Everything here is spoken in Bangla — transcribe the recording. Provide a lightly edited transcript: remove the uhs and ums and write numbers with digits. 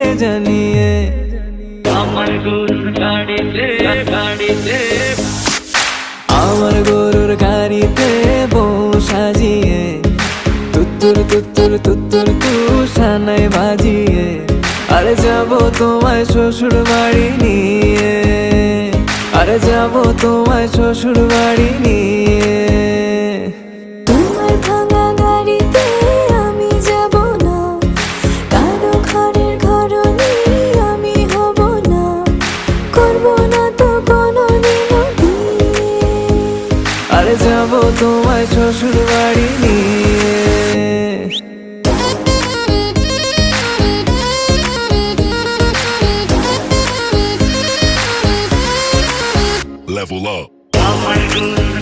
জানিয়ে আমার গরুর গাড়িতে আমার গরুর গাড়িতে বউ সাজিয়ে তুত্তুর তুত্তুর তুত্তুর তুষানায় বাজিয়ে আরে যাব তোমায় শ্বশুর বাড়ি নিয়ে, আরে যাব তোমায় শ্বশুর বাড়ি নিয়ে। তোমার ভাঙা গাড়িতে আমি যাব না, কারো ঘরের ঘরনি আমি হব না, করব না তো কোনোদিনও বিয়ে। আরে যাব তোমায় শ্বশুর বাড়ি নিয়ে। Level up. আমার গরুর